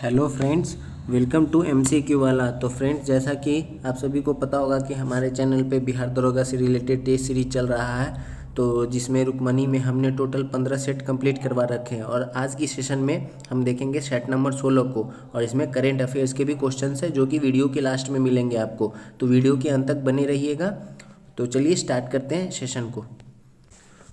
Hello friends, welcome to MCQ वाला। तो friends, जैसा कि आप सभी को पता होगा कि हमारे चैनल पे बिहार दरोगा से रिलेटेड टेस्ट सीरीज चल रहा है, तो जिसमें रुक्मणी में हमने टोटल 15 सेट कंप्लीट करवा रखे हैं। और आज की सेशन में हम देखेंगे सेट नंबर 16 को, और इसमें करेंट अफेयर्स के भी क्वेश्चन है जो कि वीडियो के लास्ट में मिलेंगे आपको, तो वीडियो के अंत तक बने रहिएगा। तो चलिए स्टार्ट करते हैं सेशन को।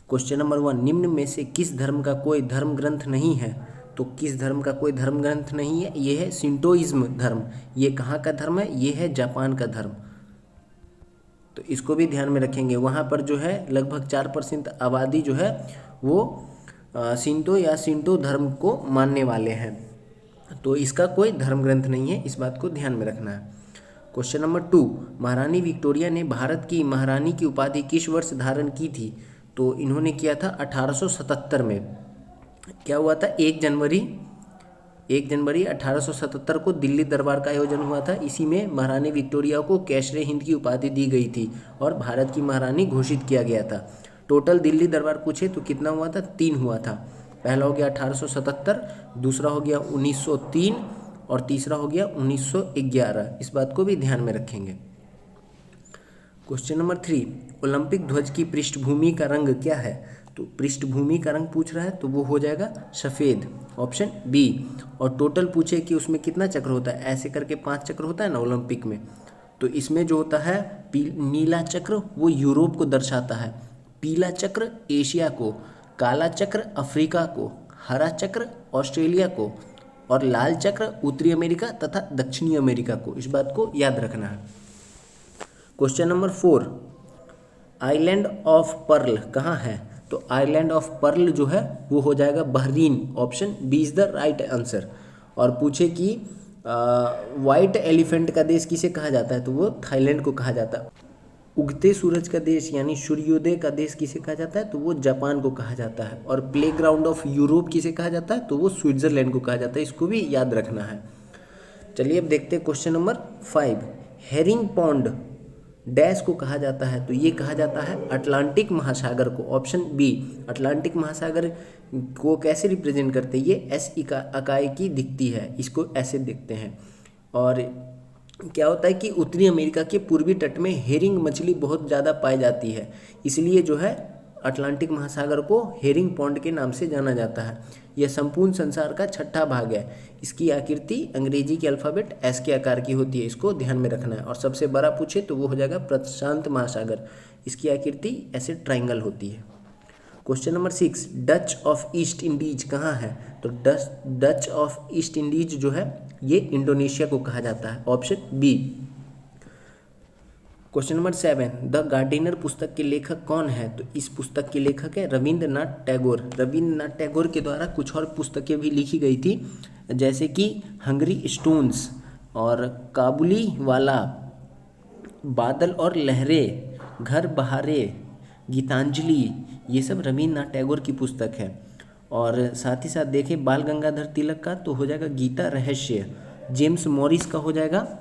क्वेश्चन नंबर 1, निम्न में से किस धर्म का कोई धर्म ग्रंथ नहीं है? तो किस धर्म का कोई धर्म ग्रंथ नहीं है? ये है शिंटोइज्म धर्म। ये कहाँ का धर्म है? ये है जापान का धर्म। तो इसको भी ध्यान में रखेंगे। वहाँ पर जो है लगभग 4% आबादी जो है वो शिंटो या शिंटो धर्म को मानने वाले हैं। तो इसका कोई धर्म ग्रंथ नहीं है, इस बात को ध्यान में रखना है। क्वेश्चन नंबर 2, महारानी विक्टोरिया ने भारत की महारानी की उपाधि किस वर्ष धारण की थी? तो इन्होंने किया था 1877 में। क्या हुआ था? 1 जनवरी 1877 को दिल्ली दरबार का आयोजन हुआ था। इसी में महारानी विक्टोरिया को कैसरे हिंद की उपाधि दी गई थी और भारत की महारानी घोषित किया गया था। टोटल दिल्ली दरबार पूछे तो कितना हुआ था? 3 हुआ था। पहला हो गया 1877, दूसरा हो गया 1903 और तीसरा हो गया 1911। इस बात को भी ध्यान में रखेंगे। क्वेश्चन नंबर 3, ओलंपिक ध्वज की पृष्ठभूमि का रंग क्या है? तो पृष्ठभूमि का रंग पूछ रहा है तो वो हो जाएगा सफ़ेद, ऑप्शन बी। और टोटल पूछे कि उसमें कितना चक्र होता है, ऐसे करके 5 चक्र होता है ना ओलंपिक में, तो इसमें जो होता है नीला चक्र वो यूरोप को दर्शाता है, पीला चक्र एशिया को, काला चक्र अफ्रीका को, हरा चक्र ऑस्ट्रेलिया को और लाल चक्र उत्तरी अमेरिका तथा दक्षिणी अमेरिका को। इस बात को याद रखना है। Question number 4, island of pearl कहाँ है? तो आइलैंड ऑफ पर्ल जो है वो हो जाएगा Bahrain, option B is the right answer. और पूछे कि वाइट एलिफेंट का देश किसे कहा जाता है? तो वो थाईलैंड को कहा जाता है। उगते सूरज का देश यानी सूर्योदय का देश किसे कहा जाता है? तो वो जापान को कहा जाता है। और प्लेग्राउंड ऑफ यूरोप किसे कहा जाता है? तो वो स्विट्जरलैंड को कहा जाता है। इसको भी याद रखना है। चलिए अब देखते हैं question number 5, herring pond dash को कहा जाता है? तो ये कहा जाता है अटलांटिक महासागर को, ऑप्शन बी। अटलांटिक महासागर को कैसे रिप्रेजेंट करते हैं? ये एस इकाई की दिखती है, इसको ऐसे देखते हैं। और क्या होता है कि उत्तरी अमेरिका के पूर्वी तट में हेरिंग मछली बहुत ज़्यादा पाई जाती है, इसलिए जो है अटलांटिक महासागर को हेरिंग पॉन्ड के नाम से जाना जाता है। यह संपूर्ण संसार का 6ठा भाग है। इसकी आकृति अंग्रेजी के अल्फ़ाबेट एस के आकार की होती है, इसको ध्यान में रखना है। और सबसे बड़ा पूछे तो वो हो जाएगा प्रशांत महासागर, इसकी आकृति ऐसे ट्राइंगल होती है। Question number 6, Dutch of east Indies कहाँ है? तो डच ऑफ ईस्ट इंडीज जो है ये इंडोनेशिया को कहा जाता है, option B. Question number 7, the Gardener पुस्तक के लेखक कौन है? तो इस पुस्तक के लेखक है रविंद्रनाथ टैगोर। रविंद्रनाथ टैगोर के द्वारा कुछ और पुस्तकें भी लिखी गई थी, जैसे कि हंगरी स्टोन्स और काबुली वाला, बादल और लहरें, घर बहारे, गीतांजलि, ये सब रविंद्रनाथ टैगोर की पुस्तक है। और साथ ही साथ देखें बाल गंगाधर तिलक का तो हो जाएगा गीता रहस्य। जेम्स मॉरिस का हो जाएगा,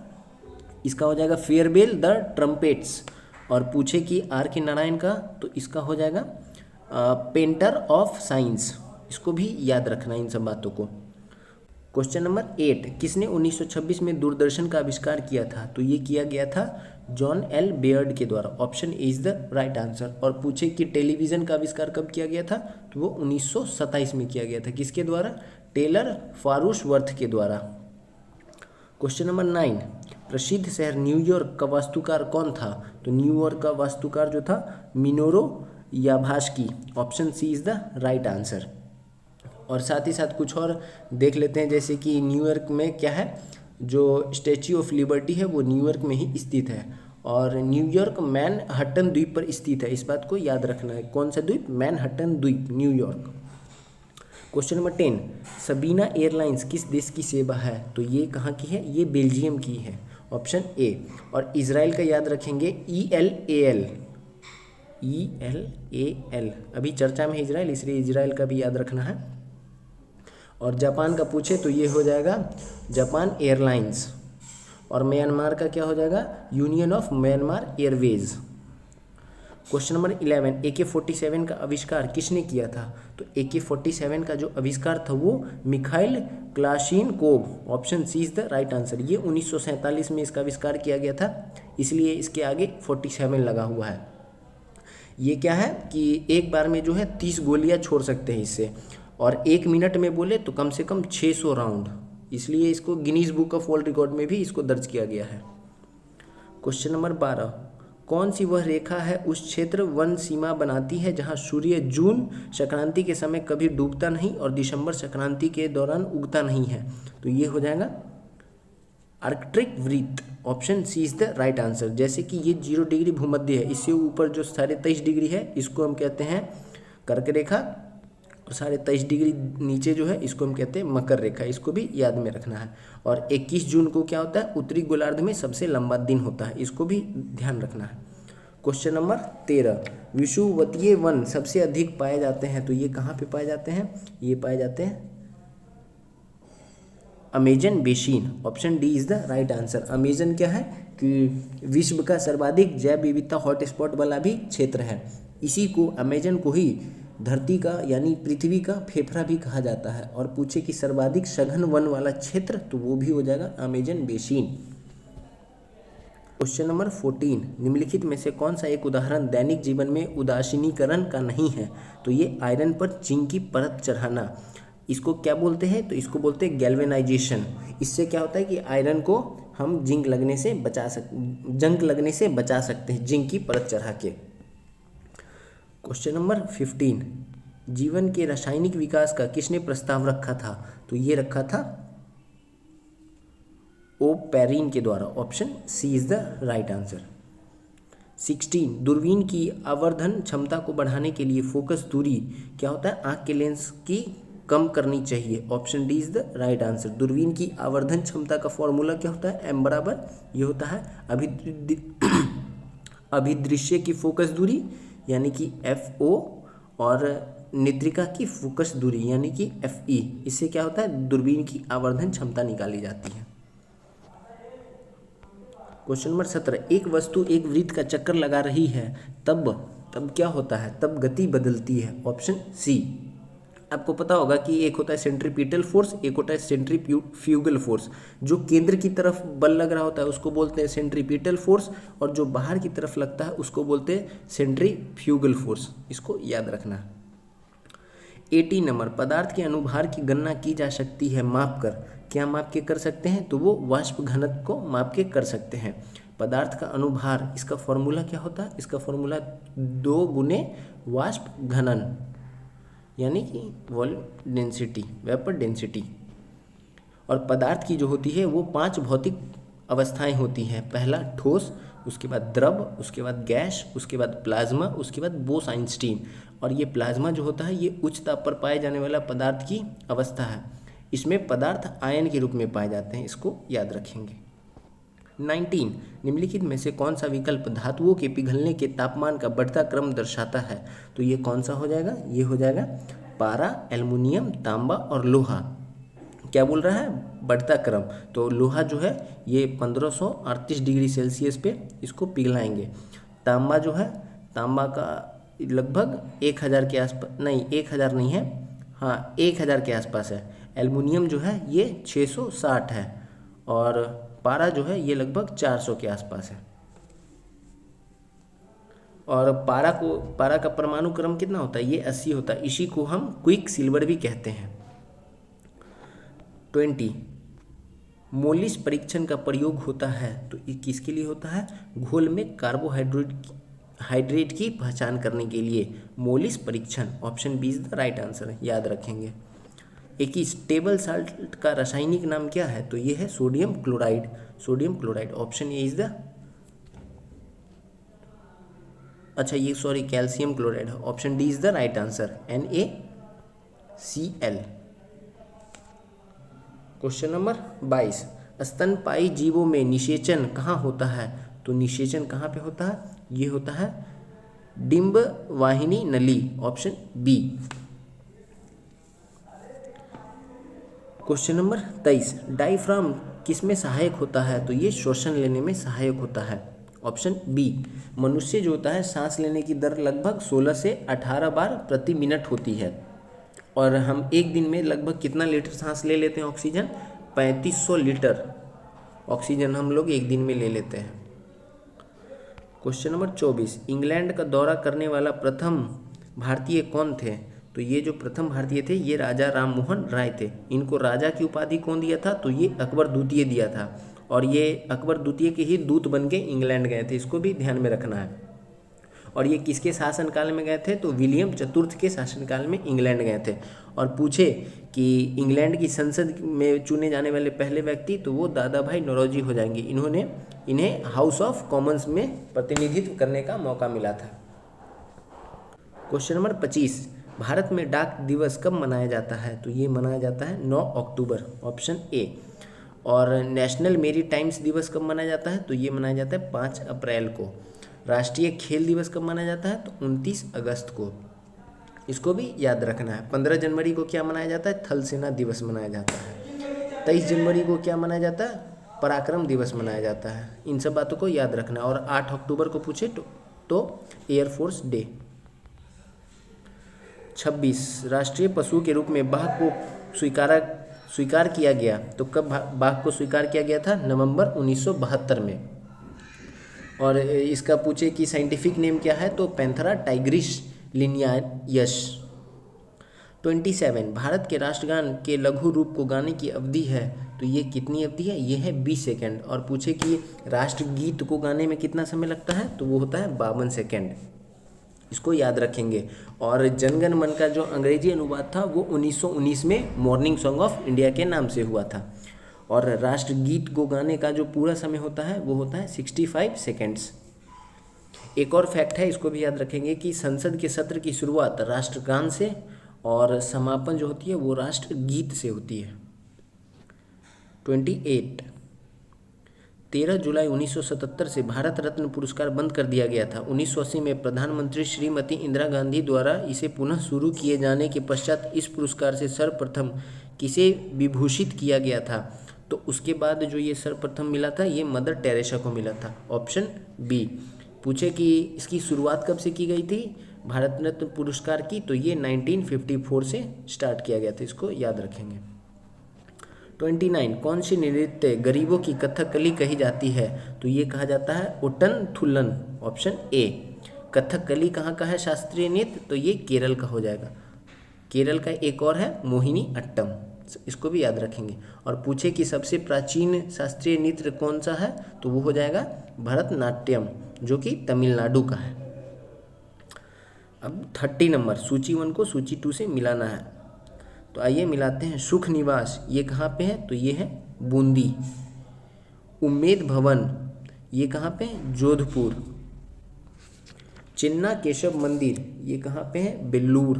इसका हो जाएगा फेयरवेल द ट्रम्पेट्स। और पूछे कि आर के नारायण का तो इसका हो जाएगा पेंटर ऑफ साइंस। इसको भी याद रखना इन सब बातों को। क्वेश्चन नंबर 8, किसने 1926 में दूरदर्शन का आविष्कार किया था? तो ये किया गया था जॉन एल बेयर्ड के द्वारा, option A is the right answer. और पूछे कि टेलीविज़न का आविष्कार कब किया गया था? तो वो 1927 में किया गया था। किसके द्वारा? टेलर फारूशवर्थ के द्वारा। क्वेश्चन नंबर 9, प्रसिद्ध शहर न्यूयॉर्क का वास्तुकार कौन था? तो न्यूयॉर्क का वास्तुकार जो था Minoru Yamasaki, option C is the right answer. और साथ ही साथ कुछ और देख लेते हैं, जैसे कि न्यूयॉर्क में क्या है, जो स्टैच्यू ऑफ लिबर्टी है वो न्यूयॉर्क में ही स्थित है। और न्यूयॉर्क मैनहट्टन द्वीप पर स्थित है, इस बात को याद रखना है। कौन सा द्वीप? मैनहट्टन द्वीप, New York. Question number 10, Sabina airlines किस देश की सेवा है? तो ये कहाँ की है? ये बेल्जियम की है, ऑप्शन ए। और इजराइल का याद रखेंगे ELAL, अभी चर्चा में है इजराइल, इसलिए इजराइल का भी याद रखना है। और जापान का पूछे तो ये हो जाएगा जापान एयरलाइंस। और म्यांमार का क्या हो जाएगा? Union of Myanmar Airways. Question number 11, AK-47 का आविष्कार किसने किया था? तो AK-47 का जो आविष्कार था वो Mikhail Kalashnikov, option C is the right answer. ये 1947 में इसका आविष्कार किया गया था, इसलिए इसके आगे 47 लगा हुआ है। ये क्या है कि एक बार में जो है 30 गोलियां छोड़ सकते हैं इससे, और 1 मिनट में बोले तो कम से कम 600 राउंड, इसलिए इसको Guinness book of world record में भी इसको दर्ज किया गया है। क्वेश्चन नंबर 12, कौन सी वह रेखा है उस क्षेत्र वन सीमा बनाती है जहां सूर्य जून संक्रांति के समय कभी डूबता नहीं और दिसंबर संक्रांति के दौरान उगता नहीं है? तो ये हो जाएगा आर्कटिक वृत्त, option C is the right answer. जैसे कि ये 0 डिग्री भूमध्य है, इससे ऊपर जो 23.5 डिग्री है इसको हम कहते हैं कर्क रेखा, और 23.5 डिग्री नीचे जो है इसको हम कहते हैं मकर रेखा, इसको भी याद में रखना है। और 21 जून को क्या होता है, उत्तरी गोलार्ध में सबसे लंबा दिन होता है, इसको भी ध्यान रखना है। क्वेश्चन नंबर 13, विषुवतीय वन सबसे अधिक पाए जाते हैं, तो ये कहाँ पे पाए जाते हैं? ये पाए जाते हैं Amazon basin, option D is the right answer. Amazon क्या है कि विश्व का सर्वाधिक जैव विविधता हॉटस्पॉट वाला भी क्षेत्र है, इसी को अमेजन को ही धरती का यानी पृथ्वी का फेफड़ा भी कहा जाता है। और पूछे कि सर्वाधिक सघन वन वाला क्षेत्र, तो वो भी हो जाएगा अमेजन बेसिन। क्वेश्चन नंबर 14, निम्नलिखित में से कौन सा एक उदाहरण दैनिक जीवन में उदासीनीकरण का नहीं है? तो ये आयरन पर जिंक की परत चढ़ाना, इसको क्या बोलते हैं? तो इसको बोलते हैं गैल्वेनाइजेशन। इससे क्या होता है कि आयरन को हम जंग लगने से बचा सकते हैं जिंक की परत चढ़ा के। क्वेश्चन नंबर 15, जीवन के रासायनिक विकास का किसने प्रस्ताव रखा था? तो ये रखा था ओ पेरिन के द्वारा, option C is the right answer. 16, दूरबीन की आवर्धन क्षमता को बढ़ाने के लिए फोकस दूरी क्या होता है, आंख के लेंस की कम करनी चाहिए, option D is the right answer. दूरबीन की आवर्धन क्षमता का फॉर्मूला क्या होता है, एम बराबर ये होता है अभिदृश्य की फोकस दूरी यानी कि FO और नेत्रिका की फोकस दूरी यानी कि FE, इससे क्या होता है दूरबीन की आवर्धन क्षमता निकाली जाती है। क्वेश्चन नंबर 17, एक वस्तु एक वृत्त का चक्कर लगा रही है तब क्या होता है, तब गति बदलती है, ऑप्शन सी। आपको पता होगा कि एक होता है सेंट्रीपिटल फोर्स, एक होता है सेंट्रीफ्यूगल फोर्स। जो केंद्र की तरफ बल लग रहा होता है उसको बोलते हैं सेंट्रीपिटल फोर्स, और जो बाहर की तरफ लगता है उसको बोलते हैं सेंट्रीफ्यूगल फोर्स, इसको याद रखना। 18 नंबर, पदार्थ के अनुभार की गणना की जा सकती है माप कर, क्या माप के कर सकते हैं? तो वो वाष्प घनत्व को माप के कर सकते हैं। पदार्थ का अनुभार, इसका फॉर्मूला क्या होता है? इसका फॉर्मूला 2 गुने वाष्प घनन यानी कि वॉल्यूम डेंसिटी, वेपर डेंसिटी। और पदार्थ की जो होती है वो 5 भौतिक अवस्थाएं होती हैं, पहला ठोस, उसके बाद द्रव, उसके बाद गैस, उसके बाद प्लाज्मा, उसके बाद बोस-आइंस्टीन। और ये प्लाज्मा जो होता है ये उच्च ताप पर पाए जाने वाला पदार्थ की अवस्था है, इसमें पदार्थ आयन के रूप में पाए जाते हैं, इसको याद रखेंगे। 19, निम्नलिखित में से कौन सा विकल्प धातुओं के पिघलने के तापमान का बढ़ता क्रम दर्शाता है? तो ये कौन सा हो जाएगा? ये हो जाएगा पारा, एल्युमिनियम, तांबा और लोहा। क्या बोल रहा है? बढ़ता क्रम। तो लोहा जो है ये 1538 डिग्री सेल्सियस पे इसको पिघलाएंगे। तांबा जो है, तांबा का लगभग 1000 के आसपास, नहीं 1000 नहीं है, हाँ 1000 के आसपास है। एल्युमिनियम जो है ये 660 है, और पारा जो है ये लगभग 400 के आसपास है। और पारा का परमाणु क्रम कितना होता है? ये 80 होता है, इसी को हम क्विक सिल्वर भी कहते हैं। 20, मोलिस परीक्षण का प्रयोग होता है, तो ये किसके लिए होता है? घोल में कार्बोहाइड्रेट की पहचान करने के लिए मोलिस परीक्षण, option B is the right answer, याद रखेंगे। 21, टेबल साल्ट का रासायनिक नाम क्या है? तो ये है sodium chloride, sodium chloride, option A is the, अच्छा ये sorry calcium chloride, option D is the right answer, NaCl। Question number 22, स्तनपायी जीवों में निषेचन कहाँ होता है? तो निषेचन कहाँ पे होता है? ये होता है डिंब वाहिनी नली, option B. Question number 23, diaphragm किस में सहायक होता है? तो ये श्वसन लेने में सहायक होता है, ऑप्शन बी, मनुष्य जो होता है सांस लेने की दर लगभग 16 से 18 बार प्रति मिनट होती है, और हम एक दिन में लगभग कितना लीटर सांस ले लेते हैं ऑक्सीजन? 3500 लीटर ऑक्सीजन हम लोग एक दिन में ले लेते हैं। क्वेश्चन नंबर 24, इंग्लैंड का दौरा करने वाला प्रथम भारतीय कौन थे? तो ये जो प्रथम भारतीय थे ये राजा राम मोहन राय थे। इनको राजा की उपाधि कौन दिया था? तो ये अकबर द्वितीय दिया था, और ये अकबर द्वितीय के ही दूत बन के इंग्लैंड गए थे, इसको भी ध्यान में रखना है। और ये किसके शासनकाल में गए थे? तो विलियम चतुर्थ के शासनकाल में इंग्लैंड गए थे। और पूछे कि इंग्लैंड की संसद में चुने जाने वाले पहले व्यक्ति, तो वो दादा भाई नौरोजी हो जाएंगे। इन्हें हाउस ऑफ कॉमन्स में प्रतिनिधित्व करने का मौका मिला था। क्वेश्चन नंबर 25, भारत में डाक दिवस कब मनाया जाता है? तो ये मनाया जाता है 9 अक्टूबर, ऑप्शन ए। और नेशनल मेरी टाइम्स दिवस कब मनाया जाता है? तो ये मनाया जाता है 5 अप्रैल को। राष्ट्रीय खेल दिवस कब मनाया जाता है? तो 29 अगस्त को। इसको भी याद रखना है। 15 जनवरी को क्या मनाया जाता है? थल सेना दिवस मनाया जाता है। 23 जनवरी को क्या मनाया जाता है? पराक्रम दिवस मनाया जाता है। इन सब बातों को याद रखना है। और 8 अक्टूबर को पूछे तो एयरफोर्स डे। 26, राष्ट्रीय पशु के रूप में बाघ को स्वीकार किया गया, तो कब बाघ को स्वीकार किया गया था? नवंबर 1972 में। और इसका पूछे कि साइंटिफिक नेम क्या है? तो पैंथेरा टाइग्रिस लिनियायस। 27, भारत के राष्ट्रगान के लघु रूप को गाने की अवधि है, तो ये कितनी अवधि है? ये है 20 सेकेंड। और पूछे कि राष्ट्रगीत को गाने में कितना समय लगता है? तो वो होता है 52 सेकेंड। इसको याद रखेंगे। और जनगण मन का जो अंग्रेजी अनुवाद था वो 1919 में मॉर्निंग सॉन्ग ऑफ इंडिया के नाम से हुआ था। और राष्ट्रगीत को गाने का जो पूरा समय होता है वो होता है 65 सेकेंड्स। एक और फैक्ट है, इसको भी याद रखेंगे कि संसद के सत्र की शुरुआत राष्ट्रगान से और समापन जो होती है वो राष्ट्रगीत से होती है। 28, 13 जुलाई 1977 से भारत रत्न पुरस्कार बंद कर दिया गया था। 1980 में प्रधानमंत्री श्रीमती इंदिरा गांधी द्वारा इसे पुनः शुरू किए जाने के पश्चात इस पुरस्कार से सर्वप्रथम किसे विभूषित किया गया था? तो उसके बाद जो ये सर्वप्रथम मिला था ये मदर टेरेसा को मिला था, ऑप्शन बी। पूछे कि इसकी शुरुआत कब से की गई थी भारत रत्न पुरस्कार की? तो ये 1954 से स्टार्ट किया गया था, इसको याद रखेंगे। 29, कौन सी नृत्य गरीबों की कथकली कही जाती है? तो ये कहा जाता है उट्टन थुल्लन, ऑप्शन ए। कथकली कहाँ का है शास्त्रीय नृत्य? तो ये केरल का हो जाएगा। केरल का एक और है मोहिनी अट्टम, इसको भी याद रखेंगे। और पूछे कि सबसे प्राचीन शास्त्रीय नृत्य कौन सा है? तो वो हो जाएगा भरतनाट्यम, जो कि तमिलनाडु का है। अब 30 नंबर, सूची 1 को सूची 2 से मिलाना है, तो आइए मिलाते हैं। सुख निवास ये कहाँ पे है? तो ये है बूंदी। उम्मेद भवन ये कहाँ पे है? जोधपुर। चिन्ना केशव मंदिर ये कहाँ पे है? बेल्लूर।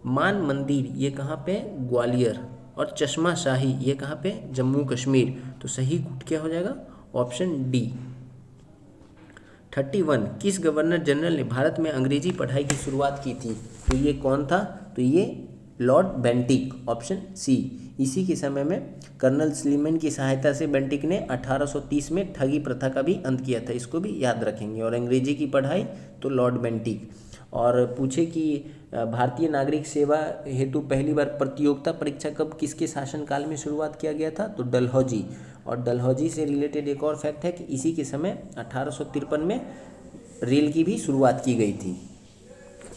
मान मंदिर ये कहाँ पे है? ग्वालियर। और चश्मा शाही ये कहाँ पे है? जम्मू कश्मीर। तो सही क्या हो जाएगा? Option D. 31, किस गवर्नर जनरल ने भारत में अंग्रेजी पढ़ाई की शुरुआत की थी? तो ये कौन था? तो ये लॉर्ड बेंटिक, ऑप्शन सी। इसी के समय में कर्नल स्लीमैन की सहायता से बेंटिक ने 1830 में ठगी प्रथा का भी अंत किया था, इसको भी याद रखेंगे। और अंग्रेजी की पढ़ाई तो लॉर्ड बेंटिक। और पूछे कि भारतीय नागरिक सेवा हेतु पहली बार प्रतियोगिता परीक्षा कब किसके शासनकाल में शुरुआत किया गया था? तो डलहौजी। और डलहौजी से रिलेटेड एक और फैक्ट है कि इसी के समय 1853 में रेल की भी शुरुआत की गई थी।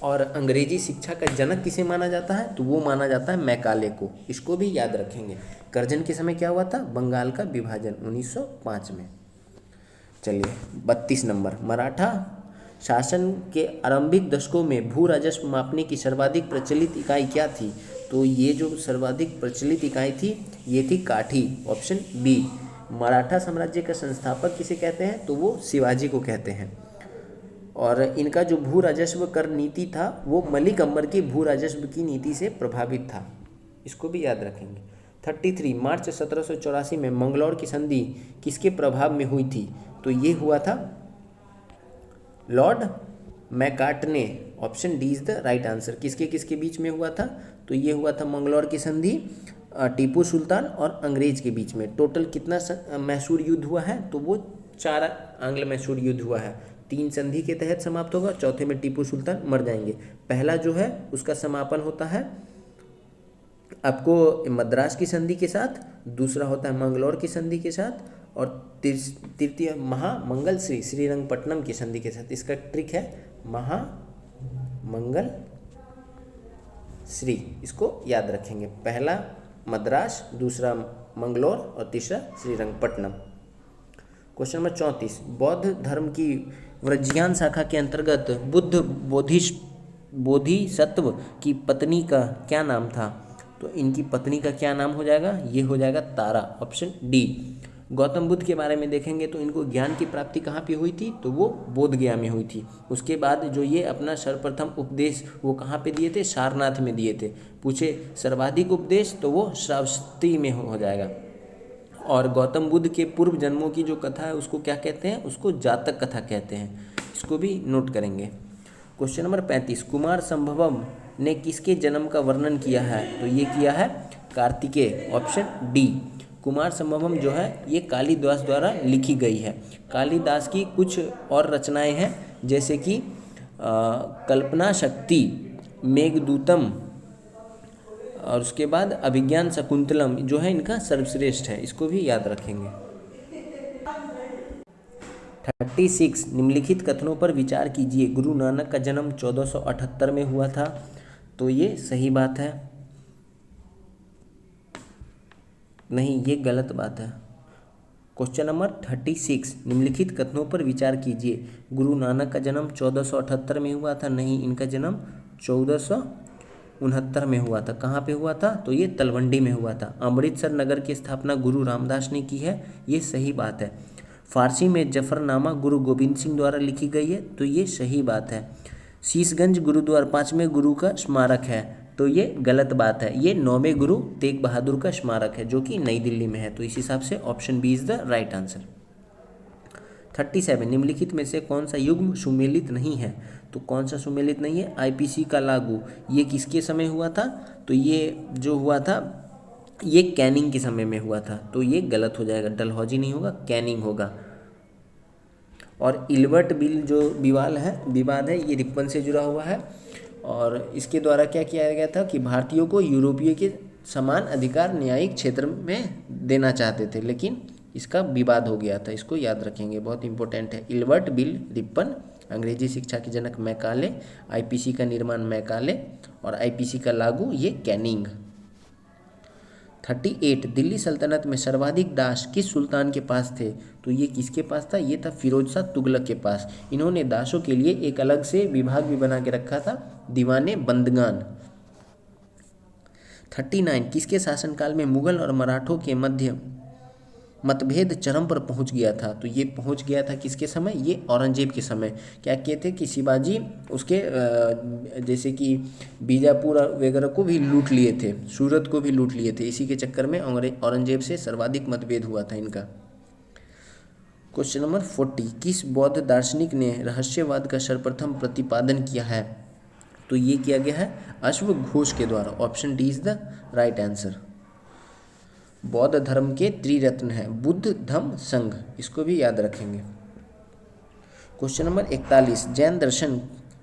और अंग्रेजी शिक्षा का जनक किसे माना जाता है? तो वो माना जाता है मैकाले को, इसको भी याद रखेंगे। करजन के समय क्या हुआ था? बंगाल का विभाजन 1905 में। चलिए 32 नंबर, मराठा शासन के आरंभिक दशकों में भू राजस्व मापने की सर्वाधिक प्रचलित इकाई क्या थी? तो ये जो सर्वाधिक प्रचलित इकाई थी ये थी काठी, ऑप्शन बी। मराठा साम्राज्य का संस्थापक किसे कहते हैं? तो वो शिवाजी को कहते हैं। और इनका जो भू राजस्व कर नीति था वो मलिक अंबर की भू राजस्व की नीति से प्रभावित था, इसको भी याद रखेंगे। 33, मार्च 1784 में मंगलौर की संधि किसके प्रभाव में हुई थी? तो ये हुआ था Lord Macartney, option D is the right answer. किसके बीच में हुआ था? तो ये हुआ था मंगलौर की संधि टीपू सुल्तान और अंग्रेज के बीच में। टोटल कितना मैसूर युद्ध हुआ है? तो वो 4 आंग्ल मैसूर युद्ध हुआ है, 3 संधि के तहत समाप्त होगा, चौथे में टीपू सुल्तान मर जाएंगे। पहला जो है उसका समापन होता है आपको मद्रास की संधि के साथ, दूसरा होता है मंगलौर की संधि के साथ, और तृतीय महामंगल श्रीरंगपट्टनम की संधि के साथ। इसका ट्रिक है महामंगल श्री, इसको याद रखेंगे। पहला मद्रास, दूसरा मंगलौर और तीसरा श्रीरंगपट्टनम। क्वेश्चन नंबर 34, बौद्ध धर्म की व्रजज्ञान शाखा के अंतर्गत बुद्ध बोधिसत्व की पत्नी का क्या नाम था? तो इनकी पत्नी का क्या नाम हो जाएगा? ये हो जाएगा तारा, ऑप्शन डी। गौतम बुद्ध के बारे में देखेंगे तो इनको ज्ञान की प्राप्ति कहाँ पे हुई थी? तो वो बोध गया में हुई थी। उसके बाद जो ये अपना सर्वप्रथम उपदेश वो कहाँ पे दिए थे? सारनाथ में दिए थे। पूछे सर्वाधिक उपदेश, तो वो श्रावस्ती में हो जाएगा। और गौतम बुद्ध के पूर्व जन्मों की जो कथा है उसको क्या कहते हैं? उसको जातक कथा कहते हैं। इसको भी नोट करेंगे। क्वेश्चन नंबर 35, कुमार संभवम ने किसके जन्म का वर्णन किया है? तो ये किया है कार्तिकेय, ऑप्शन डी। कुमार संभवम जो है ये कालिदास द्वारा लिखी गई है। कालिदास की कुछ और रचनाएं हैं जैसे कि कल्पना शक्ति, मेघदूतम, और उसके बाद अभिज्ञान शकुंतलम जो है इनका सर्वश्रेष्ठ है। इसको भी याद रखेंगे। 36, निम्नलिखित कथनों पर विचार कीजिए। गुरु नानक का जन्म 1478 में हुआ था, तो ये सही बात है। नहीं, ये गलत बात है। क्वेश्चन नंबर 36, निम्नलिखित कथनों पर विचार कीजिए। गुरु नानक का जन्म 1478 में हुआ था, नहीं, इनका जन्म 1469 में हुआ था। कहाँ पे हुआ था? तो ये तलवंडी में हुआ था। अमृतसर नगर की स्थापना गुरु रामदास ने की है, ये सही बात है। फारसी में जफरनामा गुरु गोविंद सिंह द्वारा लिखी गई है, तो ये सही बात है। शीशगंज गुरुद्वारा 5वें गुरु का स्मारक है, तो ये गलत बात है। ये 9वें गुरु तेग बहादुर का स्मारक है जो कि नई दिल्ली में है। तो इस हिसाब से option B is the right answer. 37, निम्नलिखित में से कौन सा युग्म सुमेलित नहीं है? तो कौन सा सुमेलित नहीं है? आईपीसी का लागू, ये किसके समय हुआ था? तो ये जो हुआ था ये कैनिंग के समय में हुआ था, तो ये गलत हो जाएगा। डलहौजी नहीं होगा, कैनिंग होगा। और इल्बर्ट बिल जो विवाद है ये रिपन से जुड़ा हुआ है, और इसके द्वारा क्या किया गया था कि भारतीयों को यूरोपीय के समान अधिकार न्यायिक क्षेत्र में देना चाहते थे, लेकिन इसका विवाद हो गया था। इसको याद रखेंगे, बहुत इंपॉर्टेंट है। इल्बर्ट बिल रिपन, अंग्रेजी शिक्षा के जनक मैकाले, आईपीसी का निर्माण मैकाले, और आईपीसी का लागू ये कैनिंग। 38, दिल्ली सल्तनत में सर्वाधिक दास किस सुल्तान के पास थे? तो ये किसके पास था? ये था फिरोज शाह तुगलक के पास। इन्होंने दासों के लिए एक अलग से विभाग भी बना के रखा था, दीवाने बंदगान। 39, किसके शासनकाल में मुगल और मराठों के मध्य मतभेद चरम पर पहुंच गया था? तो ये पहुंच गया था किसके समय? ये औरंगजेब के समय। क्या कहते कि शिवाजी उसके जैसे कि बीजापुर वगैरह को भी लूट लिए थे, सूरत को भी लूट लिए थे। इसी के चक्कर में औरंगजेब से सर्वाधिक मतभेद हुआ था इनका। क्वेश्चन नंबर 40, किस बौद्ध दार्शनिक ने रहस्यवाद का सर्वप्रथम प्रतिपादन किया है? तो ये किया गया है अश्व घोष के द्वारा, option D is the right answer. बौद्ध धर्म के त्रिरत्न है बुद्ध, धम्म, संघ, इसको भी याद रखेंगे। क्वेश्चन नंबर 41, जैन दर्शन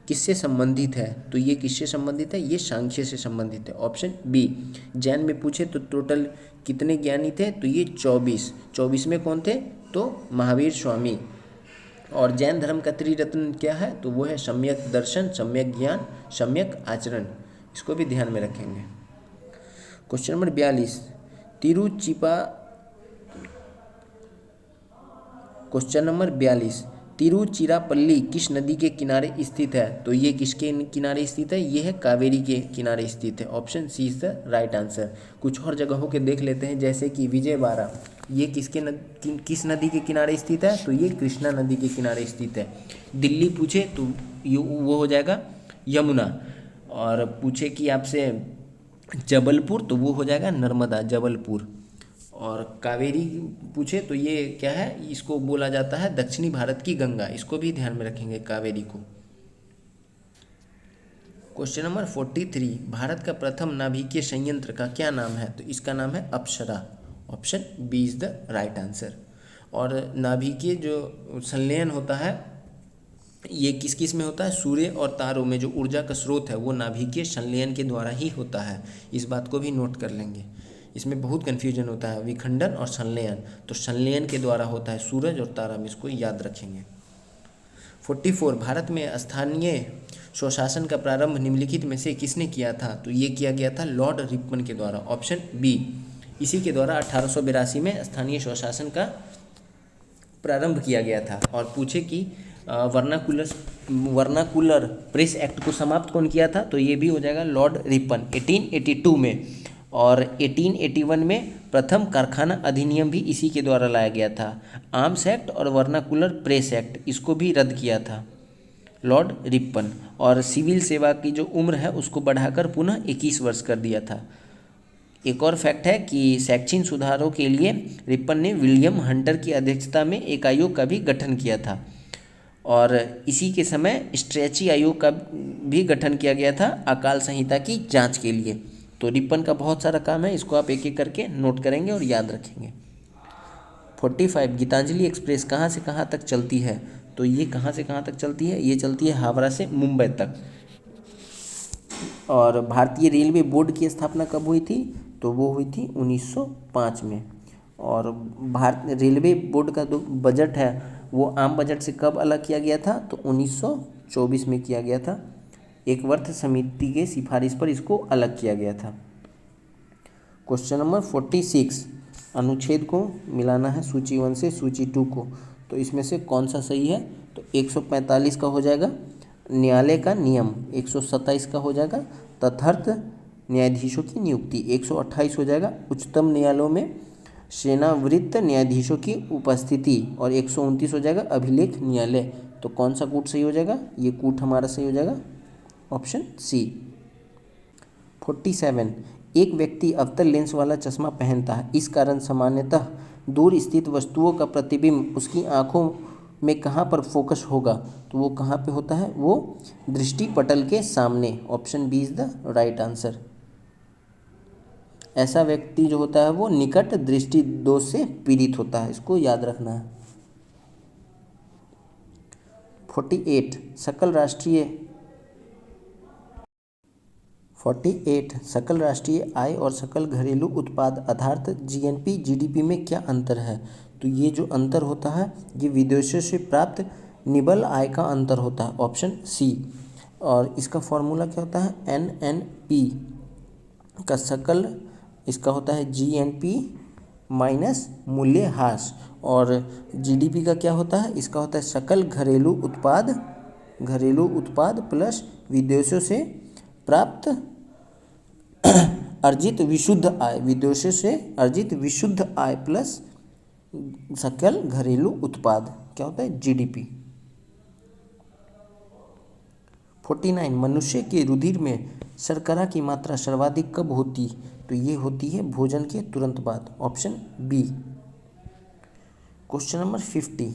किससे संबंधित है? तो ये किससे संबंधित है? ये सांख्य से संबंधित है, ऑप्शन बी। जैन में पूछे तो टोटल कितने ज्ञानी थे? तो ये 24 में कौन थे? तो महावीर स्वामी। और जैन धर्म का त्रिरत्न क्या है? तो वो है सम्यक दर्शन, सम्यक ज्ञान, सम्यक आचरण, इसको भी ध्यान में रखेंगे। Question number 42, question number 42, Tiruchirappalli किस नदी के किनारे स्थित है? तो ये किसके किनारे स्थित है? ये है कावेरी के किनारे स्थित है, option C is the right answer. कुछ और जगहों के देख लेते हैं, जैसे कि विजयवाड़ा, ये किस नदी के किनारे स्थित है? तो ये कृष्णा नदी के किनारे स्थित है। दिल्ली पूछे तो वो हो जाएगा यमुना, और पूछे कि आपसे जबलपुर तो वो हो जाएगा नर्मदा, जबलपुर। और कावेरी पूछे तो ये क्या है? इसको बोला जाता है दक्षिणी भारत की गंगा, इसको भी ध्यान में रखेंगे कावेरी को। क्वेश्चन नंबर 43, भारत का प्रथम नाभिकीय संयंत्र का क्या नाम है? तो इसका नाम है Apsara, option B is the right answer. और नाभिकीय जो संलयन होता है ये किस किस में होता है, सूर्य और तारों में जो ऊर्जा का स्रोत है वो नाभिकीय संलयन के द्वारा ही होता है। इस बात को भी नोट कर लेंगे, इसमें बहुत कन्फ्यूजन होता है विखंडन और संलयन। तो संलयन के द्वारा होता है सूरज और तारा में, इसको याद रखेंगे। 44 भारत में स्थानीय स्वशासन का प्रारंभ निम्नलिखित में से किसने किया था? तो ये किया गया था लॉर्ड रिपन के द्वारा, ऑप्शन बी। इसी के द्वारा 1882 में स्थानीय स्वशासन का प्रारंभ किया गया था। और पूछे कि वर्नाकुलर प्रेस एक्ट को समाप्त कौन किया था? तो ये भी हो जाएगा लॉर्ड रिपन 1882 में। और 1881 में प्रथम कारखाना अधिनियम भी इसी के द्वारा लाया गया था। आर्म्स एक्ट और वर्नाकुलर प्रेस एक्ट इसको भी रद्द किया था लॉर्ड रिपन। और सिविल सेवा की जो उम्र है उसको बढ़ाकर पुनः 21 वर्ष कर दिया था। एक और फैक्ट है कि शैक्षणिक सुधारों के लिए रिपन ने विलियम हंटर की अध्यक्षता में एक आयोग का भी गठन किया था। और इसी के समय स्ट्रेची आयोग का भी गठन किया गया था अकाल संहिता की जांच के लिए। तो रिपन का बहुत सारा काम है, इसको आप एक एक करके नोट करेंगे और याद रखेंगे। 45 गीतांजलि एक्सप्रेस कहाँ से कहाँ तक चलती है? तो ये कहाँ से कहाँ तक चलती है? ये चलती है हावड़ा से मुंबई तक। और भारतीय रेलवे बोर्ड की स्थापना कब हुई थी? तो वो हुई थी 1905 में। और भारत रेलवे बोर्ड का जो बजट है वो आम बजट से कब अलग किया गया था? तो 1924 में किया गया था। एक वर्ष समिति के सिफारिश पर इसको अलग किया गया था। क्वेश्चन नंबर 46 अनुच्छेद को मिलाना है सूची 1 से सूची 2 को। तो इसमें से कौन सा सही है? तो 145 का हो जाएगा न्यायालय का नियम, 127 का हो जाएगा तथार्थ न्यायाधीशों की नियुक्ति, 128 हो जाएगा उच्चतम न्यायालयों में सेवानिवृत्त न्यायाधीशों की उपस्थिति, और 129 हो जाएगा अभिलेख न्यायालय। तो कौन सा कूट सही हो जाएगा? ये कूट हमारा सही हो जाएगा ऑप्शन सी। 47 एक व्यक्ति अवतल लेंस वाला चश्मा पहनता है, इस कारण सामान्यतः दूर स्थित वस्तुओं का प्रतिबिंब उसकी आंखों में कहाँ पर फोकस होगा? तो वो कहाँ पे होता है? वो दृष्टि पटल के सामने, option B is the right answer. ऐसा व्यक्ति जो होता है वो निकट दृष्टि दोष से पीड़ित होता है, इसको याद रखना है। 48 सकल राष्ट्रीय आय और सकल घरेलू उत्पाद अर्थात जीएनपी जीडीपी में क्या अंतर है? तो ये जो अंतर होता है ये विदेशों से प्राप्त निबल आय का अंतर होता है, ऑप्शन सी। और इसका फॉर्मूला क्या होता है? एनएनपी का सकल, इसका होता है जीएनपी माइनस मूल्यह्रास। और जीडीपी का क्या होता है? इसका होता है सकल घरेलू उत्पाद प्लस विदेशों से प्राप्त अर्जित विशुद्ध आय, विदेशों से अर्जित विशुद्ध आय प्लस सकल घरेलू उत्पाद, क्या होता है? जीडीपी। 49 मनुष्य के रुधिर में शर्करा की मात्रा सर्वाधिक कब होती? तो ये होती है भोजन के तुरंत बाद, option B. Question number 50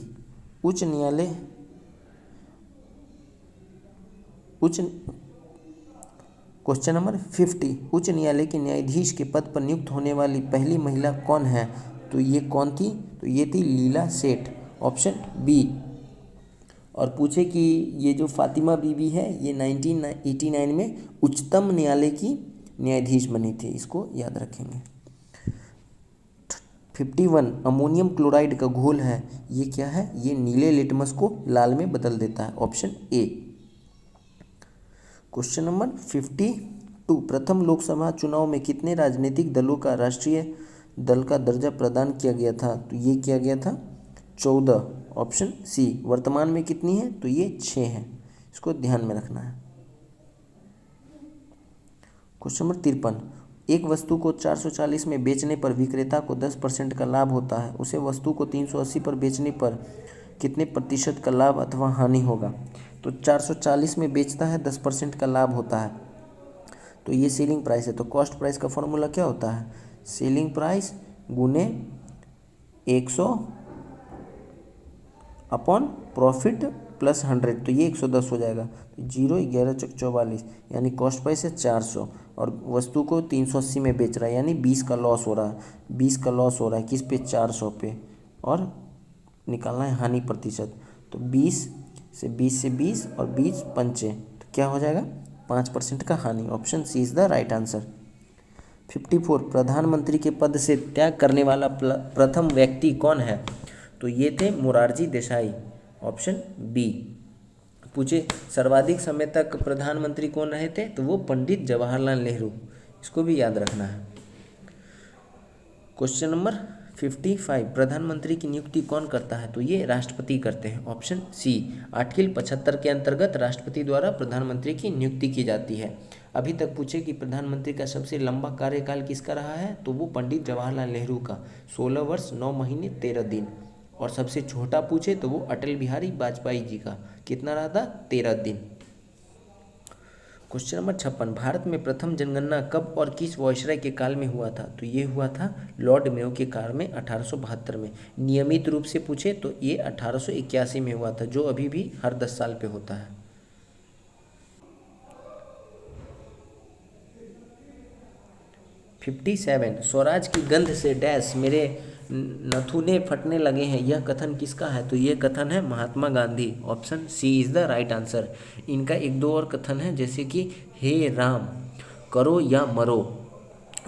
question number 50 उच्च न्यायालय के न्यायाधीश के पद पर नियुक्त होने वाली पहली महिला कौन है? तो ये कौन थी? तो ये थी लीला सेठ, ऑप्शन बी। और पूछे कि ये जो फातिमा बीबी है ये 1989 में उच्चतम न्यायालय की न्यायाधीश बनी थी, इसको याद रखेंगे। 51 अमोनियम क्लोराइड का घोल है, ये क्या है? ये नीले लिटमस को लाल में बदल देता है, ऑप्शन ए। क्वेश्चन नंबर 52 प्रथम लोकसभा चुनाव में कितने राजनीतिक दलों का राष्ट्रीय दल का दर्जा प्रदान किया गया था? तो ये किया गया था 14, ऑप्शन सी। वर्तमान में कितनी है? तो ये 6 है, इसको ध्यान में रखना है। क्वेश्चन नंबर 53 एक वस्तु को 440 में बेचने पर विक्रेता को 10% का लाभ होता है, उसे वस्तु को 380 पर बेचने पर कितने प्रतिशत का लाभ अथवा हानि होगा? तो 440 में बेचता है, 10% का लाभ होता है, तो ये सेलिंग प्राइस है। तो कॉस्ट प्राइस का फॉर्मूला क्या होता है? सेलिंग प्राइस गुने 100 अपॉन प्रॉफिट प्लस 100, तो ये 110 हो जाएगा। तो 0 11 44 यानी कॉस्ट प्राइस है 400 और वस्तु को 380 में बेच रहा है, यानी 20 का लॉस हो रहा है। 20 का लॉस हो रहा है किस पे? 400 पे। और निकालना है हानि प्रतिशत। तो 20 से 20 और 20 पंचे, तो क्या हो जाएगा 5% का हानि। Option C is the right answer. 54 प्रधानमंत्री के पद से त्याग करने वाला प्रथम व्यक्ति कौन है? तो ये थे मोरारजी देसाई। Option B. पूछे सर्वाधिक समय तक प्रधानमंत्री कौन रहे थे? तो वो पंडित जवाहरलाल नेहरू। इसको भी याद रखना है। क्वेश्चन नंबर 55 प्रधानमंत्री की नियुक्ति कौन करता है? तो ये राष्ट्रपति करते हैं। Option C. आर्टिकल 75 के अंतर्गत राष्ट्रपति द्वारा प्रधानमंत्री की नियुक्ति की जाती है। अभी तक पूछे कि प्रधानमंत्री का सबसे लंबा कार्यकाल किसका रहा है? तो वो पंडित जवाहरलाल नेहरू का 16 वर्ष 9 महीने 13 दिन। और सबसे छोटा पूछे तो वो अटल बिहारी वाजपेयी जी का कितना रहा था? 13 दिन। क्वेश्चन नंबर 56 भारत में प्रथम जनगणना कब और किस वायसराय के काल में हुआ था? तो ये हुआ था लॉर्ड मेयो के काल में 1872 में। नियमित रूप से पूछे तो ये 1881 में हुआ था, जो अभी भी हर 10 साल पे होता है। 57 स्वराज की गंध से डैश मेरे नथुने फटने लगे हैं, यह कथन किसका है? तो ये कथन है Mahatma Gandhi. Option C is the right answer. इनका एक दो और कथन है, जैसे कि हे राम करो या मरो।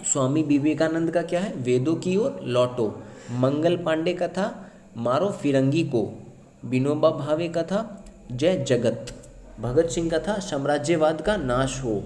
स्वामी विवेकानंद का क्या है? वेदों की ओर लौटो। मंगल पांडे का था मारो फिरंगी को। विनोबा भावे का था जय जगत। भगत सिंह का था साम्राज्यवाद का नाश हो।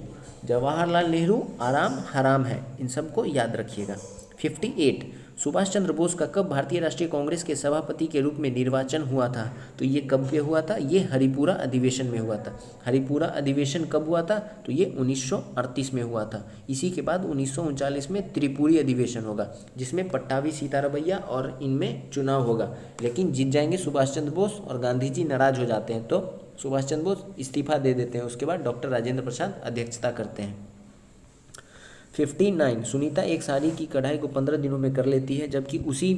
जवाहरलाल नेहरू आराम हराम है। इन सबको याद रखिएगा। 58 सुभाष चंद्र बोस का कब भारतीय राष्ट्रीय कांग्रेस के सभापति के रूप में निर्वाचन हुआ था? तो ये कब पे हुआ था? ये हरिपुरा अधिवेशन में हुआ था। हरिपुरा अधिवेशन कब हुआ था? तो ये 1938 में हुआ था। इसी के बाद 1939 में त्रिपुरी अधिवेशन होगा, जिसमें पट्टाभी सीतारमैया और इनमें चुनाव होगा। लेकिन जीत जाएंगे सुभाष चंद्र बोस और गांधी जी नाराज हो जाते हैं, तो सुभाष चंद्र बोस इस्तीफा दे देते हैं। उसके बाद डॉक्टर राजेंद्र प्रसाद अध्यक्षता करते हैं। 59 सुनीता एक साड़ी की कढ़ाई को 15 दिनों में कर लेती है, जबकि उसी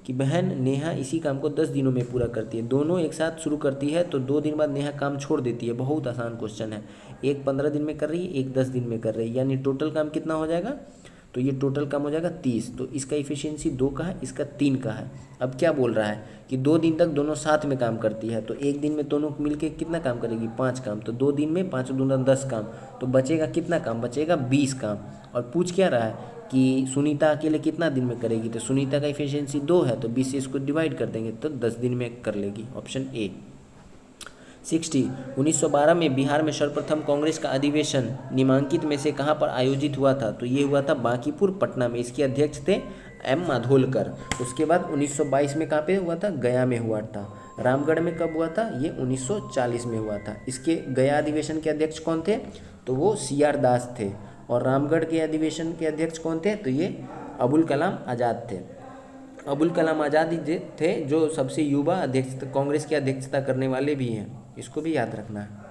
की बहन नेहा इसी काम को 10 दिनों में पूरा करती है। दोनों एक साथ शुरू करती है तो 2 दिन बाद नेहा काम छोड़ देती है। बहुत आसान क्वेश्चन है। एक 15 दिन में कर रही है, एक 10 दिन में कर रही है, यानी टोटल काम कितना हो जाएगा? तो ये टोटल काम हो जाएगा 30। तो इसका इफिशियंसी 2 का है, इसका 3 का है। अब क्या बोल रहा है कि 2 दिन तक दोनों साथ में काम करती है, तो एक दिन में दोनों मिलके कितना काम करेगी? 5 काम। तो 2 दिन में 5 दूना 10 काम, तो बचेगा कितना काम? बचेगा 20 काम। और पूछ क्या रहा है कि सुनीता अकेले कितना दिन में करेगी? तो सुनीता का इफिशियंसी 2 है, तो 20 से इसको डिवाइड कर देंगे तो 10 दिन में कर लेगी। Option A. 60 1912 में बिहार में सर्वप्रथम कांग्रेस का अधिवेशन निम्नलिखित में से कहाँ पर आयोजित हुआ था? तो ये हुआ था बांकीपुर पटना में। इसके अध्यक्ष थे एम माधोलकर। उसके बाद 1922 में कहाँ पे हुआ था? गया में हुआ था। रामगढ़ में कब हुआ था? ये 1940 में हुआ था। इसके गया अधिवेशन के अध्यक्ष कौन थे? तो वो CR दास थे। और रामगढ़ के अधिवेशन के अध्यक्ष कौन थे? तो ये अबुल कलाम आज़ाद थे। अबुल कलाम आज़ाद ही थे जो सबसे युवा अध्यक्ष कांग्रेस की अध्यक्षता करने वाले भी हैं। इसको भी याद रखना है।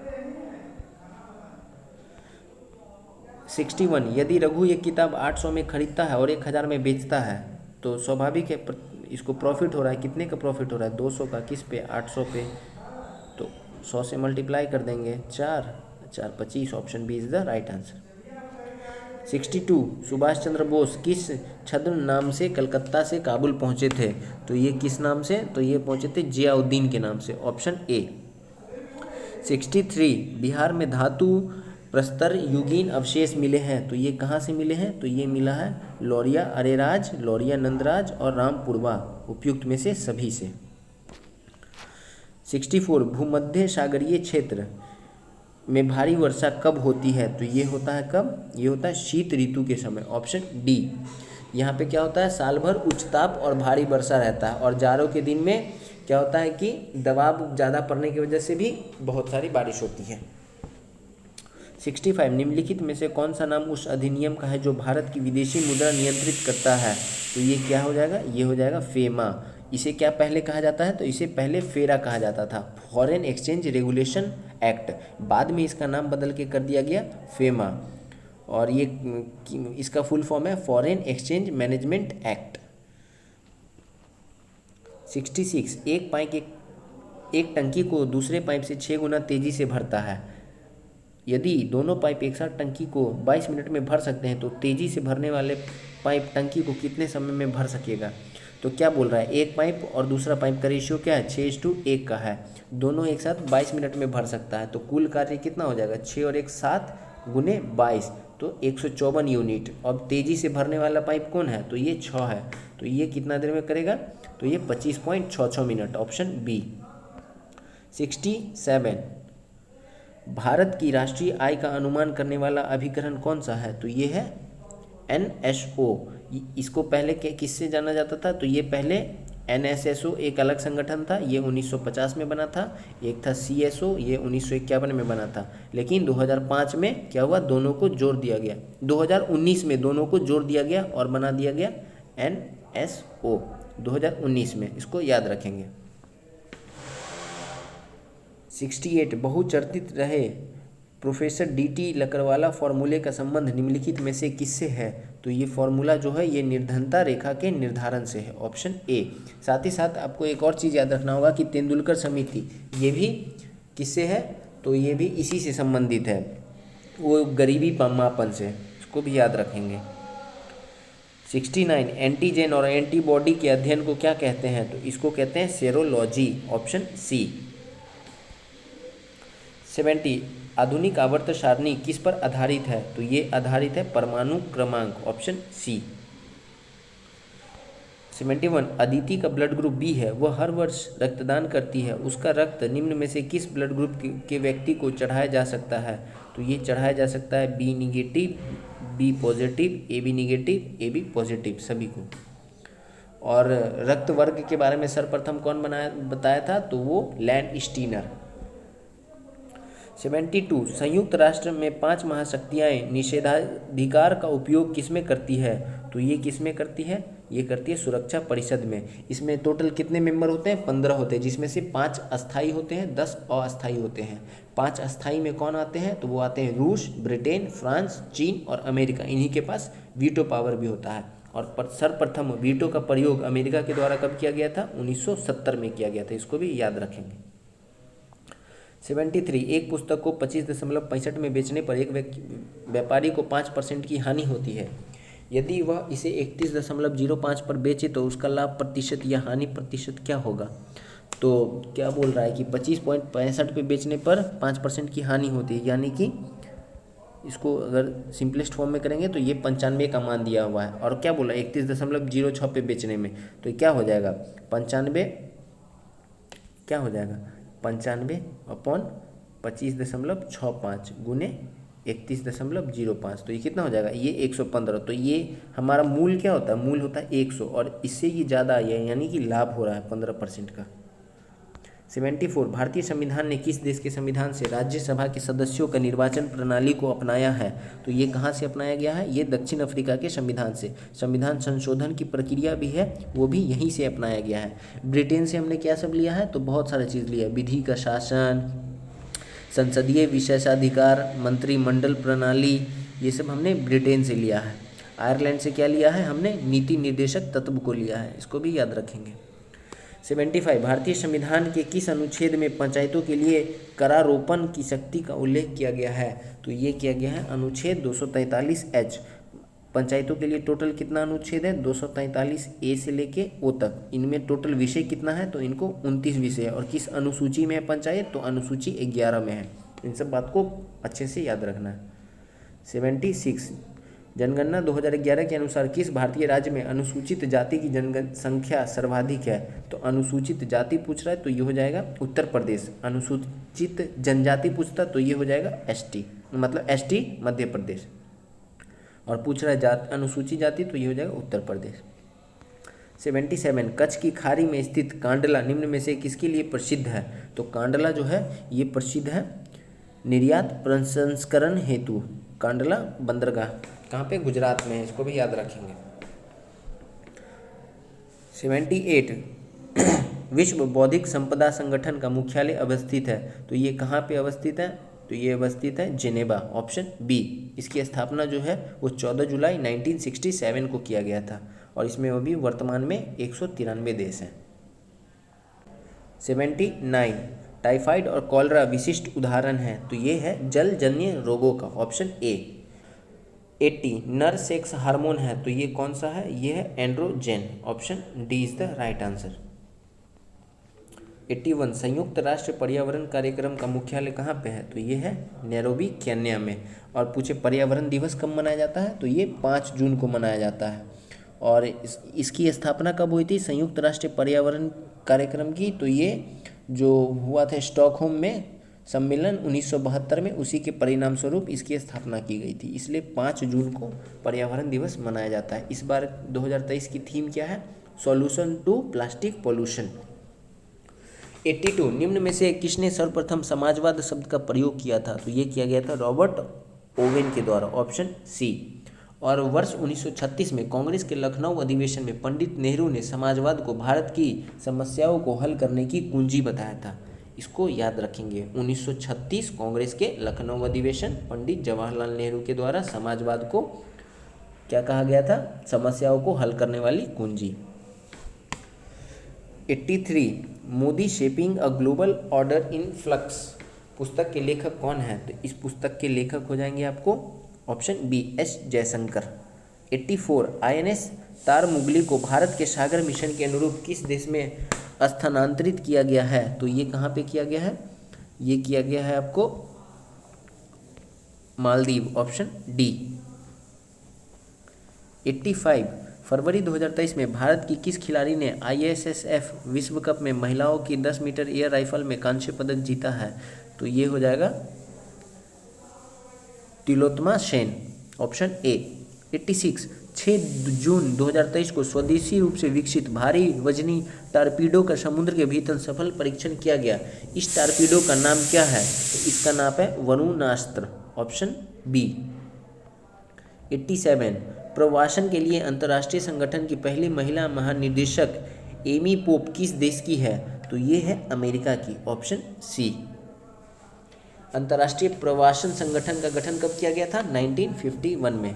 61 यदि रघु ये किताब 800 में खरीदता है और 1000 में बेचता है, तो स्वाभाविक है इसको प्रॉफिट हो रहा है। कितने का प्रॉफिट हो रहा है? 200 का। किस पे? 800 पे। तो 100 से मल्टीप्लाई कर देंगे, 4 4 25। Option B is the right answer. 62 Subhash Chandra Bose किस छद्म नाम से कलकत्ता से काबुल पहुंचे थे? तो ये किस नाम से? तो ये पहुंचे थे जियाउद्दीन के नाम से। Option A. 63 बिहार में धातु प्रस्तर युगीन अवशेष मिले हैं, तो ये कहाँ से मिले हैं? तो ये मिला है लौरिया अरेराज, लौरिया नंदराज और रामपुरवा, उपयुक्त में से सभी से। 64 भूमध्य सागरीय क्षेत्र में भारी वर्षा कब होती है? तो ये होता है कब? ये होता है शीत ऋतु के समय। Option D. यहाँ पे क्या होता है? साल भर उच्च ताप और भारी वर्षा रहता है, और जाड़ों के दिन में क्या होता है कि दबाव ज़्यादा पड़ने की वजह से भी बहुत सारी बारिश होती है। 65 निम्नलिखित में से कौन सा नाम उस अधिनियम का है जो भारत की विदेशी मुद्रा नियंत्रित करता है? तो ये क्या हो जाएगा? ये हो जाएगा फेमा। इसे क्या पहले कहा जाता है? तो इसे पहले फेरा कहा जाता था, फॉरेन एक्सचेंज रेगुलेशन एक्ट। बाद में इसका नाम बदल के कर दिया गया फेमा, और ये इसका फुल फॉर्म है फॉरेन एक्सचेंज मैनेजमेंट एक्ट। 66 एक पाइप एक टंकी को दूसरे पाइप से 6 गुना तेजी से भरता है। यदि दोनों पाइप एक साथ टंकी को 22 मिनट में भर सकते हैं, तो तेजी से भरने वाले पाइप टंकी को कितने समय में भर सकेगा? तो क्या बोल रहा है, एक पाइप और दूसरा पाइप का रेशियो क्या है, 6:1 का है। दोनों एक साथ 22 मिनट में भर सकता है, तो कुल कार्य कितना हो जाएगा, 6 और 1 7 गुने 22, तो 154 यूनिट। अब तेज़ी से भरने वाला पाइप कौन है, तो ये 6 है, तो ये कितना देर में करेगा, तो ये 25.66 मिनट, ऑप्शन बी। 67, भारत की राष्ट्रीय आय का अनुमान करने वाला अभिकरण कौन सा है, तो ये है NSO। इसको पहले किससे जाना जाता था, तो ये पहले NSSO एक अलग संगठन था, ये 1950 में बना था। एक था CSO, ये 1951 में बना था। लेकिन 2005 में क्या हुआ, दोनों को जोड़ दिया गया, 2019 में दोनों को जोड़ दिया गया और बना दिया गया NSO 2019 में, इसको याद रखेंगे। 68, बहुचर्चित रहे प्रोफेसर DT लकड़वाला फॉर्मूले का संबंध निम्नलिखित में से किससे है, तो ये फॉर्मूला जो है ये निर्धनता रेखा के निर्धारण से है, ऑप्शन ए। साथ ही साथ आपको एक और चीज़ याद रखना होगा कि तेंदुलकर समिति ये भी किससे है, तो ये भी इसी से संबंधित है, वो गरीबी मापन से, इसको भी याद रखेंगे। 69, एंटीजन और एंटीबॉडी के अध्ययन को क्या कहते हैं, तो इसको कहते हैं सेरोलॉजी, ऑप्शन सी। 70, आधुनिक आवर्त सारणी किस पर आधारित है, तो ये आधारित है परमाणु क्रमांक, ऑप्शन सी। 71, अदिति का ब्लड ग्रुप बी है, वह हर वर्ष रक्तदान करती है, उसका रक्त निम्न में से किस ब्लड ग्रुप के व्यक्ति को चढ़ाया जा सकता है, तो ये चढ़ाया जा सकता है B negative, B positive, AB negative, AB positive, सभी को। और रक्त वर्ग के बारे में सर्वप्रथम कौन बताया था, तो वो लैंड स्टीनर। 72, संयुक्त राष्ट्र में 5 महाशक्तियाँ निषेधाधिकार का उपयोग किसमें करती है, तो ये किसमें करती है, ये करती है सुरक्षा परिषद में। इसमें टोटल कितने मेंबर होते हैं, 15 होते हैं, जिसमें से 5 अस्थाई होते हैं, 10 अस्थाई होते हैं। 5 अस्थाई में कौन आते हैं, तो वो आते हैं रूस, ब्रिटेन, फ्रांस, चीन और अमेरिका। इन्हीं के पास वीटो पावर भी होता है। और सर्वप्रथम वीटो का प्रयोग अमेरिका के द्वारा कब किया गया था, 1970 में किया गया था, इसको भी याद रखेंगे। 73, एक पुस्तक को 25.65 में बेचने पर एक व्यापारी को 5% की हानि होती है, यदि वह इसे 31.05 पर बेचे तो उसका लाभ प्रतिशत या हानि प्रतिशत क्या होगा, तो क्या बोल रहा है कि 25.65 पे बेचने पर 5% की हानि होती है, यानी कि इसको अगर सिंपलेस्ट फॉर्म में करेंगे तो ये 95 का मान दिया हुआ है, और क्या बोला 31.06 पे बेचने में, तो क्या हो जाएगा 95, क्या हो जाएगा 95/25.65 गुने 31.05, तो ये कितना हो जाएगा, ये 115। तो ये हमारा मूल क्या होता है, मूल होता है 100, और इससे ये ज़्यादा आई है, यानी कि लाभ हो रहा है 15% का। 74, भारतीय संविधान ने किस देश के संविधान से राज्यसभा के सदस्यों का निर्वाचन प्रणाली को अपनाया है, तो ये कहाँ से अपनाया गया है, ये दक्षिण अफ्रीका के संविधान से। संविधान संशोधन की प्रक्रिया भी है, वो भी यहीं से अपनाया गया है। ब्रिटेन से हमने क्या सब लिया है, तो बहुत सारा चीज़ लिया है, विधि का शासन, संसदीय विशेषाधिकार, मंत्रिमंडल प्रणाली, ये सब हमने ब्रिटेन से लिया है। आयरलैंड से क्या लिया है हमने, नीति निर्देशक तत्व को लिया है, इसको भी याद रखेंगे। 75, भारतीय संविधान के किस अनुच्छेद में पंचायतों के लिए करारोपण की शक्ति का उल्लेख किया गया है, तो ये किया गया है अनुच्छेद 243H। पंचायतों के लिए टोटल कितना अनुच्छेद है, 243A से लेके O तक। इनमें टोटल विषय कितना है, तो इनको 29 विषय है। और किस अनुसूची में है पंचायत, तो अनुसूची 11 में है। इन सब बात को अच्छे से याद रखना है। 76, जनगणना 2011 के अनुसार किस भारतीय राज्य में अनुसूचित जाति की जनसंख्या सर्वाधिक है, तो अनुसूचित जाति पूछ रहा है तो ये हो जाएगा उत्तर प्रदेश। अनुसूचित जनजाति पूछता तो ये हो जाएगा ST, मतलब ST मध्य प्रदेश। और पूछ रहा है अनुसूचित जाति तो ये हो जाएगा उत्तर प्रदेश। 77, कच्छ की खाड़ी में स्थित कांडला निम्न में से किसके लिए प्रसिद्ध है, तो कांडला जो है ये प्रसिद्ध है निर्यात प्रसंस्करण हेतु। कांडला बंदरगाह कहाँ पे, गुजरात में है, इसको भी याद रखेंगे। 78, विश्व बौद्धिक संपदा संगठन का मुख्यालय अवस्थित है, तो ये कहाँ पे अवस्थित है, तो ये अवस्थित है जेनेवा, ऑप्शन बी। इसकी स्थापना जो है वो 14 जुलाई 1967 को किया गया था, और इसमें अभी वर्तमान में 193 देश हैं। 79, टाइफाइड और कॉलरा विशिष्ट उदाहरण हैं, तो ये है जलजन्य रोगों का, ऑप्शन ए। 80 नर सेक्स हार्मोन है, तो ये कौन सा है? ये है androgen. Option D is the right answer. 81 संयुक्त राष्ट्र पर्यावरण कार्यक्रम का मुख्यालय कहाँ पे है? तो ये है नैरोबी केन्या में। और पूछे पर्यावरण दिवस कब मनाया जाता है? तो ये 5 जून को मनाया जाता है। और इसकी स्थापना कब हुई थी संयुक्त राष्ट्र पर्यावरण कार्यक्रम की? तो ये जो हुआ था स्टॉकहोम में सम्मेलन 1972 में, उसी के परिणाम स्वरूप इसकी स्थापना की गई थी। इसलिए 5 जून को पर्यावरण दिवस मनाया जाता है। इस बार 2023 की थीम क्या है? Solution to plastic pollution. 82 निम्न में से किसने सर्वप्रथम समाजवाद शब्द का प्रयोग किया था? तो ये किया गया था रॉबर्ट ओवेन के द्वारा। Option C. और वर्ष 1936 में कांग्रेस के लखनऊ अधिवेशन में पंडित नेहरू ने समाजवाद को भारत की समस्याओं को हल करने की कुंजी बताया था। इसको याद रखेंगे। 1936 कांग्रेस के लखनऊ अधिवेशन, पंडित जवाहरलाल नेहरू के द्वारा समाजवाद को क्या कहा गया था? समस्याओं को हल करने वाली कुंजी। 83 Modi shaping a global order in flux पुस्तक के लेखक कौन है? तो इस पुस्तक के लेखक हो जाएंगे आपको option B S Jaishankar. 84 INS Tarmugli को भारत के सागर मिशन के अनुरूप किस देश में स्थानांतरित किया गया है? तो ये कहाँ पे किया गया है? ये किया गया है आपको मालदीव। Option D. 85 फरवरी 2023 में भारत की किस खिलाड़ी ने ISSF विश्व कप में महिलाओं की 10 मीटर एयर राइफल में कांस्य पदक जीता है? तो ये हो जाएगा तिलोत्तमा सेन। Option A. 86 6 जून 2023 को स्वदेशी रूप से विकसित भारी वजनी टारपीडो का समुद्र के भीतर सफल परीक्षण किया गया। इस टारपीडो का नाम क्या है? तो इसका नाम है वरुणास्त्र। Option B. 87 प्रवासन के लिए अंतर्राष्ट्रीय संगठन की पहली महिला महानिदेशक एमी पोप किस देश की है? तो ये है अमेरिका की। Option C. अंतर्राष्ट्रीय प्रवासन संगठन का गठन कब किया गया था? 1951 में।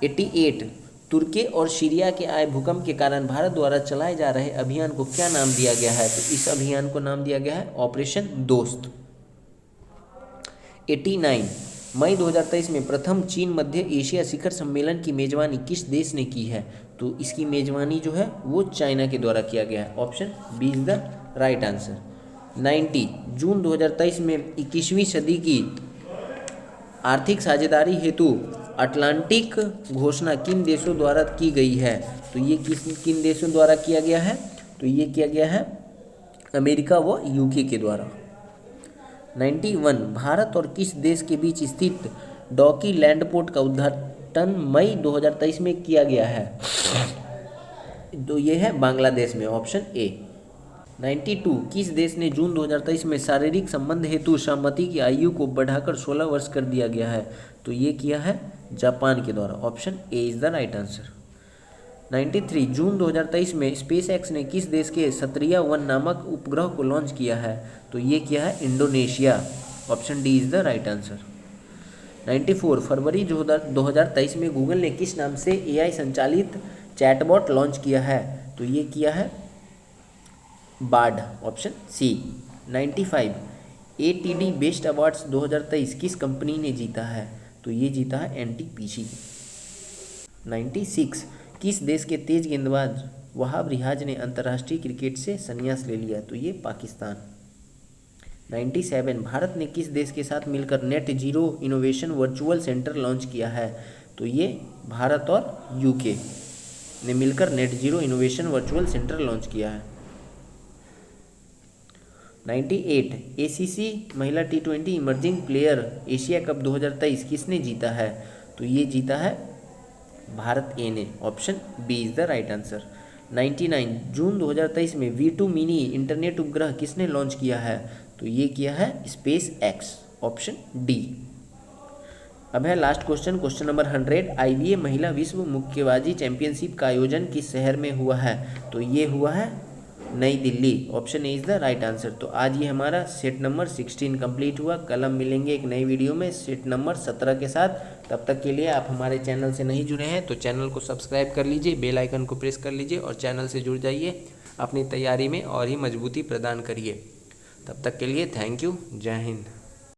88 तुर्की और सीरिया के आए भूकंप के कारण भारत द्वारा चलाए जा रहे अभियान को क्या नाम दिया गया है? तो इस अभियान को नाम दिया गया है ऑपरेशन दोस्त। 89 मई 2023 में प्रथम चीन मध्य एशिया शिखर सम्मेलन की मेजबानी किस देश ने की है? तो इसकी मेजबानी जो है वो चाइना के द्वारा किया गया है। Option B is the right answer. 90 जून 2023 में 21वीं सदी की आर्थिक साझेदारी हेतु अटलांटिक घोषणा किन देशों द्वारा की गई है? तो ये किन देशों द्वारा किया गया है? तो ये किया गया है अमेरिका व यूके के द्वारा। 91 भारत और किस देश के बीच स्थित डॉकी लैंडपोर्ट का उद्घाटन मई 2023 में किया गया है? तो ये है बांग्लादेश में। Option A. 92 किस देश ने जून 2023 में शारीरिक संबंध हेतु सहमति की आयु को बढ़ाकर 16 वर्ष कर दिया गया है? तो ये किया है जापान के द्वारा। Option A is the right answer. 93 जून 2023 में स्पेस एक्स ने किस देश के सत्रिया 1 नामक उपग्रह को लॉन्च किया है? तो ये किया है Indonesia. Option D is the right answer. 94 फरवरी 2023 में गूगल ने किस नाम से AI संचालित चैटबॉट लॉन्च किया है? तो ये किया है Bard. Option C. 95 ATD best awards 2023 किस कंपनी ने जीता है? तो ये जीता है NTPC। 96 किस देश के तेज गेंदबाज वहाब रियाज ने अंतर्राष्ट्रीय क्रिकेट से संन्यास ले लिया? तो ये पाकिस्तान। 97 भारत ने किस देश के साथ मिलकर net zero innovation virtual centre launch किया है? तो ये भारत और यूके ने मिलकर net zero innovation virtual centre launch किया है। 98 ACC महिला T20 emerging player Asia cup 2023 किसने जीता है? तो ये जीता है भारत ए ने। Option B is the right answer. 99 जून 2023 में V2 मिनी इंटरनेट उपग्रह किसने लॉन्च किया है? तो ये किया है स्पेस एक्स। Option D. अब है last question, question number 100। IBA महिला विश्व मुक्केबाजी चैंपियनशिप का आयोजन किस शहर में हुआ है? तो ये हुआ है नई Delhi. Option A is the right answer. तो आज ये हमारा सेट नंबर 16 कंप्लीट हुआ। कल हम मिलेंगे एक नई वीडियो में सेट नंबर 17 के साथ। तब तक के लिए आप हमारे चैनल से नहीं जुड़े हैं तो चैनल को सब्सक्राइब कर लीजिए, बेल आइकन को प्रेस कर लीजिए और चैनल से जुड़ जाइए। अपनी तैयारी में और ही मजबूती प्रदान करिए। तब तक के लिए थैंक यू। जय हिंद।